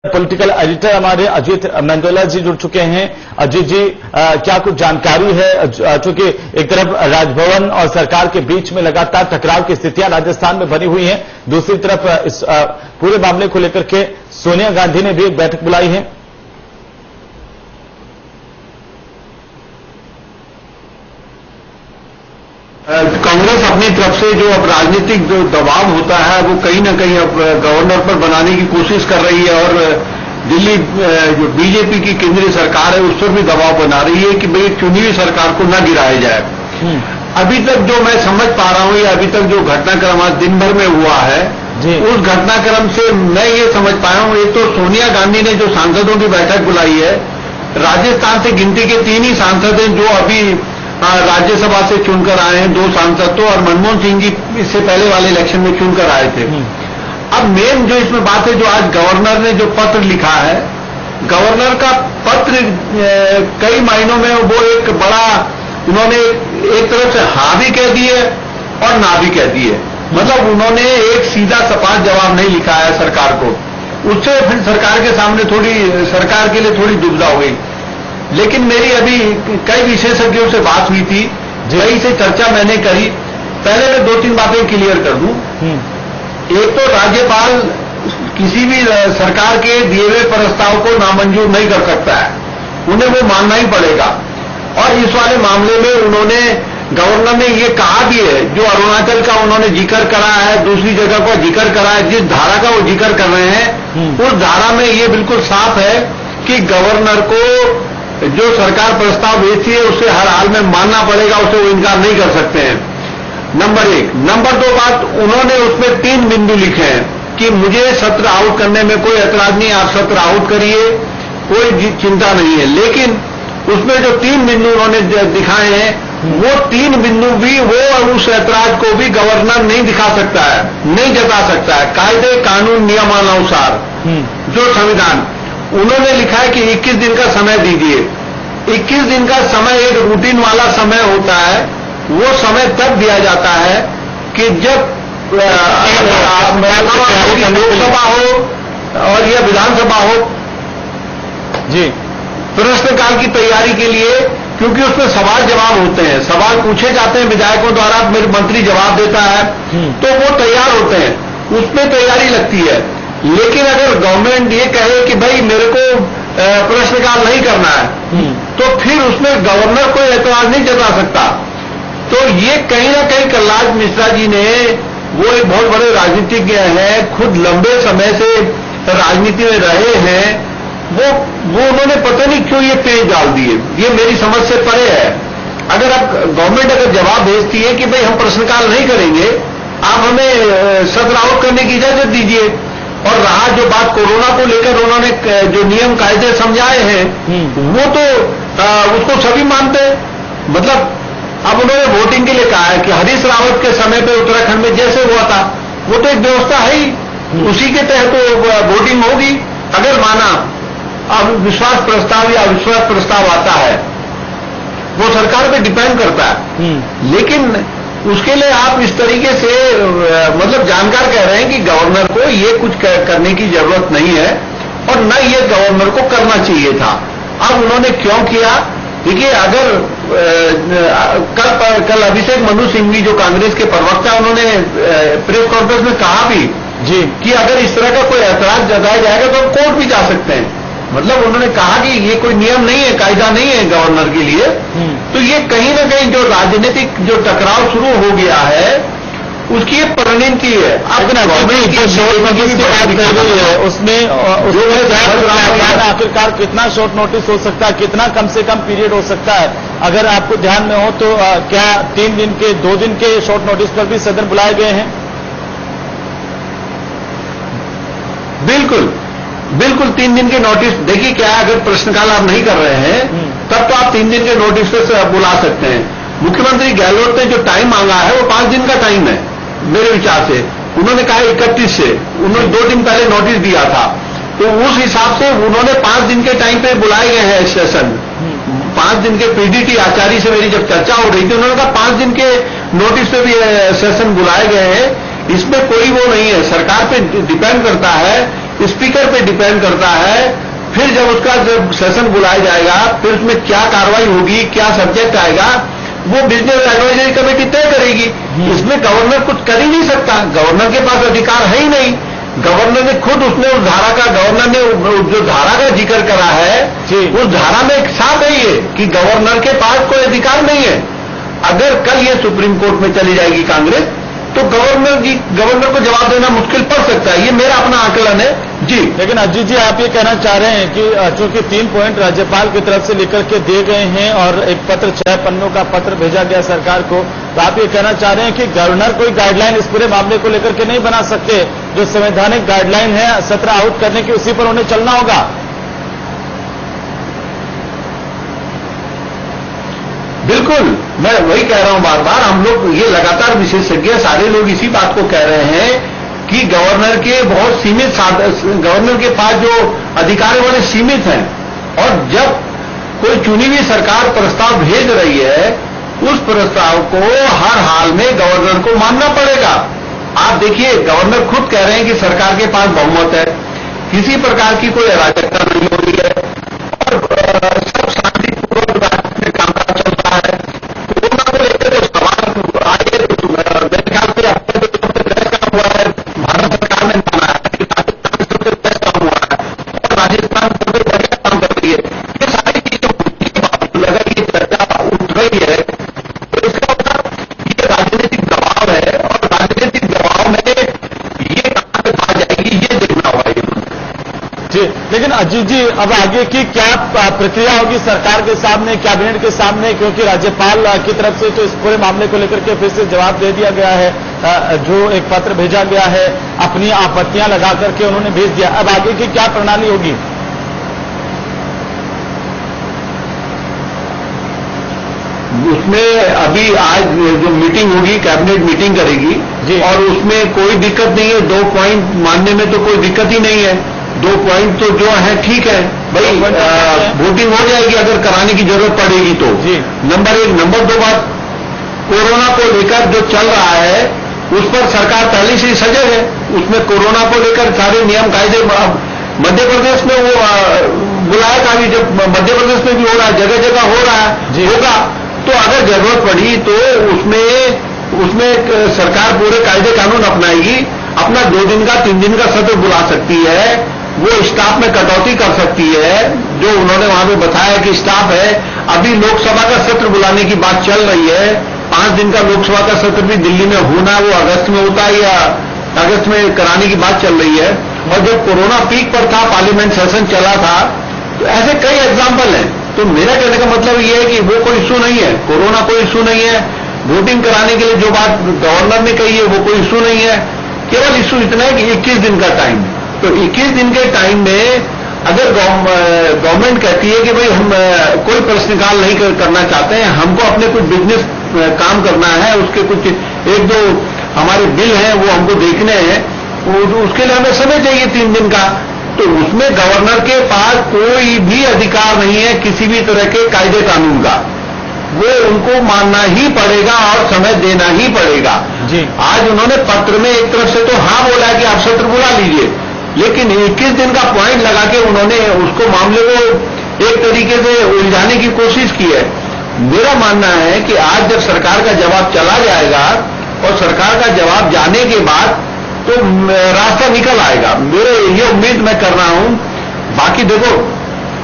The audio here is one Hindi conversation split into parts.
पॉलिटिकल एडिटर हमारे अजीत मेंडोला जी जुड़ चुके हैं। अजीत जी, क्या कुछ जानकारी है? चूंकि एक तरफ राजभवन और सरकार के बीच में लगातार टकराव की स्थितियां राजस्थान में बनी हुई हैं, दूसरी तरफ इस पूरे मामले को लेकर के सोनिया गांधी ने भी एक बैठक बुलाई है। कांग्रेस अपनी तरफ से जो अब राजनीतिक जो दबाव होता है वो कहीं ना कहीं अब गवर्नर पर बनाने की कोशिश कर रही है और दिल्ली जो बीजेपी की केंद्रीय सरकार है उस पर भी दबाव बना रही है कि भाई चुनी हुई सरकार को न गिराया जाए। अभी तक जो मैं समझ पा रहा हूं या अभी तक जो घटनाक्रम आज दिन भर में हुआ है उस घटनाक्रम से मैं ये समझ पाया हूं, एक तो सोनिया गांधी ने जो सांसदों की बैठक बुलाई है, राजस्थान से गिनती के 3 ही सांसद हैं जो अभी राज्यसभा से चुनकर आए हैं, 2 सांसद तो, और मनमोहन सिंह जी इससे पहले वाले इलेक्शन में चुनकर आए थे। अब मेन जो इसमें बात है, जो आज गवर्नर ने जो पत्र लिखा है, गवर्नर का पत्र कई मायनों में वो एक बड़ा, उन्होंने एक तरफ से हाँ भी कह दिए और ना भी कह दिए। मतलब उन्होंने एक सीधा सपाट जवाब नहीं लिखा है सरकार को, उससे फिर सरकार के सामने सरकार के लिए थोड़ी दुविधा हो गई। लेकिन मेरी अभी कई विशेषज्ञों से बात हुई थी, कई से चर्चा मैंने करी। पहले मैं 2-3 बातें क्लियर कर दूं। एक तो राज्यपाल किसी भी सरकार के दिए हुए प्रस्ताव को नामंजूर नहीं कर सकता है, उन्हें वो मानना ही पड़ेगा। और इस वाले मामले में उन्होंने, गवर्नर ने ये कहा भी है, जो अरुणाचल का उन्होंने जिक्र करा है, दूसरी जगह का जिक्र करा है, जिस धारा का वो जिक्र कर रहे हैं उस धारा में ये बिल्कुल साफ है कि गवर्नर को जो सरकार प्रस्ताव भेजती है उसे हर हाल में मानना पड़ेगा, उसे वो इनकार नहीं कर सकते हैं। नंबर 1। नंबर 2 बात, उन्होंने उसमें 3 बिंदु लिखे हैं कि मुझे सत्र आउट करने में कोई ऐतराज नहीं, आप सत्र आउट करिए, कोई चिंता नहीं है। लेकिन उसमें जो 3 बिंदु उन्होंने दिखाए हैं, वो 3 बिंदु भी वो उस ऐतराज को भी गवर्नर नहीं दिखा सकता है, नहीं जता सकता है। कायदे कानून नियमानुसार जो संविधान, उन्होंने लिखा है कि 21 दिन का समय दीजिए। 21 दिन का समय एक रूटीन वाला समय होता है, वो समय तब दिया जाता है कि जब लोकसभा हो और यह विधानसभा हो जी, प्रश्नकाल की तैयारी के लिए, क्योंकि उसमें सवाल जवाब होते हैं, सवाल पूछे जाते हैं विधायकों द्वारा, मेरे मंत्री जवाब देता है, तो वो तैयार होते हैं, उसमें तैयारी लगती है। लेकिन अगर गवर्नमेंट ये कहे कि भाई मेरे को प्रश्नकाल नहीं करना है, तो फिर उसमें गवर्नर कोई ऐतराज नहीं जता सकता। तो ये कहीं ना कहीं कलराज मिश्रा जी ने, वो एक बहुत बड़े राजनीतिज्ञ हैं, खुद लंबे समय से राजनीति में रहे हैं, वो उन्होंने पता नहीं क्यों ये पेच डाल दिए, ये मेरी समझ से परे है। अगर आप गवर्नमेंट अगर जवाब भेजती है कि भाई हम प्रश्नकाल नहीं करेंगे, आप हमें सत्र आउट करने की इजाजत दीजिए। और रहा जो बात कोरोना को लेकर उन्होंने जो नियम कायदे समझाए हैं, वो तो उसको सभी मानते हैं। मतलब अब उन्होंने वोटिंग के लिए कहा है कि हरीश रावत के समय पे उत्तराखंड में जैसे हुआ था, वो तो एक व्यवस्था है ही, उसी के तहत तो वोटिंग होगी। अगर माना अब विश्वास प्रस्ताव या अविश्वास प्रस्ताव आता है, वो सरकार पे डिपेंड करता है। लेकिन उसके लिए आप इस तरीके से मतलब जानकार कह रहे हैं कि गवर्नर को ये कुछ करने की जरूरत नहीं है और न ये गवर्नर को करना चाहिए था। अब उन्होंने क्यों किया? देखिए, अगर कल अभिषेक मनु सिंघवी जो कांग्रेस के प्रवक्ता, उन्होंने प्रेस कॉन्फ्रेंस में कहा भी जी कि अगर इस तरह का कोई ऐतराज जताया जाएगा तो हम कोर्ट भी जा सकते हैं। मतलब उन्होंने कहा कि ये कोई नियम नहीं है, कायदा नहीं है गवर्नर के लिए। तो ये कहीं ना कहीं जो राजनीतिक जो टकराव शुरू हो गया है, उसकी ये परिणति है। उसमें आखिरकार कितना शॉर्ट नोटिस हो सकता है, कितना कम से कम पीरियड हो सकता है? अगर आपको ध्यान में हो तो क्या 3 दिन के 2 दिन के शॉर्ट नोटिस पर भी सदन बुलाए गए हैं? बिल्कुल 3 दिन के नोटिस। देखिए क्या, अगर प्रश्नकाल आप नहीं कर रहे हैं तब तो आप 3 दिन के नोटिस पे बुला सकते हैं। मुख्यमंत्री गहलोत ने जो टाइम मांगा है वो 5 दिन का टाइम है मेरे विचार से। उन्होंने कहा 31 से, उन्होंने 2 दिन पहले नोटिस दिया था, तो उस हिसाब से उन्होंने 5 दिन के टाइम पे बुलाए गए हैं सेशन। 5 दिन के पीडीटी आचार्य से मेरी जब चर्चा हो रही थी, उन्होंने कहा 5 दिन के नोटिस पे भी सेशन बुलाए गए हैं। इसमें कोई वो नहीं है, सरकार पे डिपेंड करता है स्पीकर पे डिपेंड करता है। फिर जब उसका जब सेशन बुलाया जाएगा, फिर उसमें क्या कार्रवाई होगी, क्या सब्जेक्ट आएगा, वो बिजनेस एडवाइजरी कमेटी तय करेगी। इसमें गवर्नर कुछ कर ही नहीं सकता, गवर्नर के पास अधिकार है ही नहीं। गवर्नर ने खुद उसने उस धारा का, गवर्नर ने जो धारा का जिक्र करा है, उस धारा में साफ है ये कि गवर्नर के पास कोई अधिकार नहीं है। अगर कल ये सुप्रीम कोर्ट में चली जाएगी कांग्रेस, तो गवर्नर को जवाब देना मुश्किल पड़ सकता है। ये मेरा अपना आकलन है जी। लेकिन अजीत जी, आप ये कहना चाह रहे हैं कि चूंकि 3 पॉइंट राज्यपाल की तरफ से लेकर के दिए गए हैं और एक पत्र 6 पन्नों का पत्र भेजा गया सरकार को, तो आप ये कहना चाह रहे हैं कि गवर्नर कोई गाइडलाइन इस पूरे मामले को लेकर के नहीं बना सकते। जो संवैधानिक गाइडलाइन है सत्र आउट करने की, उसी पर उन्हें चलना होगा। बिल्कुल, मैं वही कह रहा हूं बार बार। हम लोग ये लगातार विशेषज्ञ सारे लोग इसी बात को कह रहे हैं कि गवर्नर के बहुत सीमित, गवर्नर के पास जो अधिकार है वो सीमित हैं, और जब कोई चुनी हुई सरकार प्रस्ताव भेज रही है, उस प्रस्ताव को हर हाल में गवर्नर को मानना पड़ेगा। आप देखिए, गवर्नर खुद कह रहे हैं कि सरकार के पास बहुमत है, किसी प्रकार की कोई अराजकता नहीं हो रही है, और सब शांतिपूर्वक में कामकाज चल रहा है। कोरोना को लेकर जो सवाल आए, मेरे ख्याल से अपने काम हुआ है, भारत सरकार ने माना है कि राजस्थान सबसे बेस्ट काम हुआ है, और राजस्थान सबसे बढ़िया काम कर रही है। ये सारी चीजों लगा ये चर्चा उठ रही है, तो इसका मतलब ये राजनीतिक दबाव है, और राजनीतिक दबाव में ये कहां तक आ जाएगी, ये देखना होगा जी। लेकिन अजीत जी, अब आगे की क्या प्रक्रिया होगी सरकार के सामने, कैबिनेट के सामने, क्योंकि राज्यपाल की तरफ से तो इस पूरे मामले को लेकर के फिर से जवाब दे दिया गया है। जो एक पत्र भेजा गया है, अपनी आपत्तियां लगा करके उन्होंने भेज दिया। अब आगे की क्या प्रणाली होगी? उसमें अभी आज जो मीटिंग होगी, कैबिनेट मीटिंग करेगी, और उसमें कोई दिक्कत नहीं है। 2 पॉइंट मानने में तो कोई दिक्कत ही नहीं है। 2 पॉइंट तो जो है ठीक है भाई, वोटिंग हो जाएगी अगर कराने की जरूरत पड़ेगी तो। नंबर 1। नंबर 2 बात, कोरोना को लेकर जो चल रहा है उस पर सरकार पहले से ही सजग है। उसमें कोरोना को लेकर सारे नियम कायदे, मध्य प्रदेश में वो बुलाया था भी, जब मध्य प्रदेश में भी हो रहा है, जगह जगह हो रहा है, होगा, तो अगर जरूरत पड़ी तो उसमें सरकार पूरे कायदे कानून अपनाएगी। अपना 2 दिन का 3 दिन का सत्र बुला सकती है, वो स्टाफ में कटौती कर सकती है, जो उन्होंने वहां पे बताया कि स्टाफ है। अभी लोकसभा का सत्र बुलाने की बात चल रही है, 5 दिन का लोकसभा का सत्र भी दिल्ली में होना, वो अगस्त में होता है या अगस्त में कराने की बात चल रही है। और जब कोरोना पीक पर था, पार्लियामेंट सेशन चला था, तो ऐसे कई एग्जाम्पल हैं। तो मेरा कहने का मतलब ये है कि वो कोई इशू नहीं है, कोरोना कोई इशू नहीं है। वोटिंग कराने के लिए जो बात गवर्नर ने कही है वो कोई इशू नहीं है। केवल इशू इतना है कि 21 दिन का टाइम, तो 21 दिन के टाइम में अगर गवर्नमेंट कहती है कि भाई हम कोई प्रश्नकाल नहीं करना चाहते हैं, हमको अपने कुछ बिजनेस काम करना है, उसके कुछ 1-2 हमारे बिल हैं वो हमको देखने हैं, उसके लिए हमें समय चाहिए 3 दिन का, तो उसमें गवर्नर के पास कोई भी अधिकार नहीं है किसी भी तरह के कायदे कानून का। वो उनको मानना ही पड़ेगा और समय देना ही पड़ेगा जी। आज उन्होंने पत्र में एक तरफ से तो हाँ बोला कि आप सत्र बुला लीजिए, लेकिन 21 दिन का पॉइंट लगा के उन्होंने उसको मामले को एक तरीके से उलझाने की कोशिश की है। मेरा मानना है कि आज जब सरकार का जवाब चला जाएगा और सरकार का जवाब जाने के बाद तो रास्ता निकल आएगा, मेरे ये उम्मीद मैं कर रहा हूं। बाकी देखो,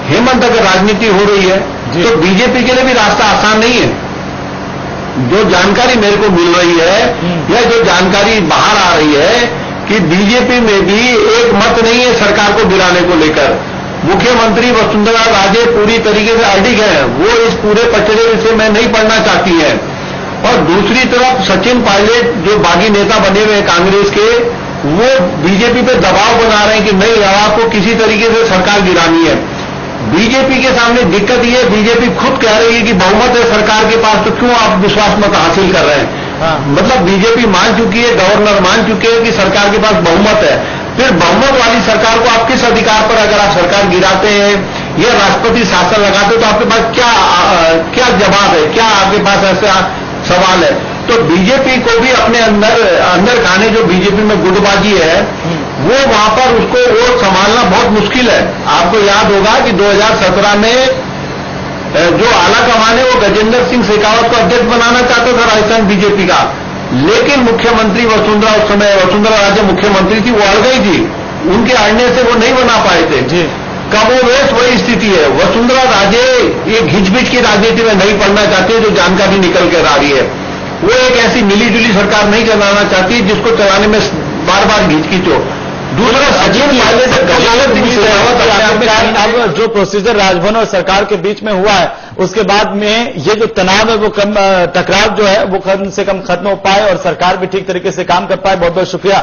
हेमंत अगर राजनीति हो रही है तो बीजेपी के लिए भी रास्ता आसान नहीं है। जो जानकारी मेरे को मिल रही है या जो जानकारी बाहर आ रही है कि बीजेपी में भी एक मत नहीं है सरकार को गिराने को लेकर। मुख्यमंत्री वसुंधरा राजे पूरी तरीके से अडिग है, वो इस पूरे पचड़े से मैं नहीं पढ़ना चाहती है। और दूसरी तरफ सचिन पायलट जो बागी नेता बने हुए हैं कांग्रेस के, वो बीजेपी पे दबाव बना रहे हैं कि नहीं, अब आपको किसी तरीके से सरकार गिरानी है। बीजेपी के सामने दिक्कत ये है, बीजेपी खुद कह रही है कि बहुमत है सरकार के पास, तो क्यों आप विश्वास मत हासिल कर रहे हैं। मतलब बीजेपी मान चुकी है, गवर्नर मान चुके हैं कि सरकार के पास बहुमत है। फिर बहुमत वाली सरकार को आप किस अधिकार पर अगर आप सरकार गिराते हैं या राष्ट्रपति शासन लगाते हैं, तो आपके पास क्या जवाब है, क्या आपके पास ऐसा सवाल है। तो बीजेपी को भी अपने अंदर खाने जो बीजेपी में गुटबाजी है वो वहां पर उसको वो संभालना बहुत मुश्किल है। आपको याद होगा कि 2017 में जो आला कमान है वो गजेंद्र सिंह शेखावत को अध्यक्ष बनाना चाहता था राजस्थान बीजेपी का, लेकिन मुख्यमंत्री वसुंधरा, उस समय वसुंधरा राजे मुख्यमंत्री थी, वो अड़ गई थी, उनके अड़ने से वो नहीं बना पाए थे जी। कमोवेश वही स्थिति है। वसुंधरा राजे ये घिचपिच की राजनीति में नहीं पड़ना चाहती, जो जानकारी निकल कर आ रही है। वो एक ऐसी मिलीजुली सरकार नहीं चलाना चाहती जिसको चलाने में बार बार घिचकिच हो। दूसरा सचिन पायलट से गजेंद्र सिंह शेखावत अपने आप में अब जो प्रोसीजर राजभवन और सरकार के बीच में हुआ है, उसके बाद में ये जो तनाव है वो कम, टकराव जो है वो कम से कम खत्म हो पाए और सरकार भी ठीक तरीके से काम कर पाए। बहुत बहुत शुक्रिया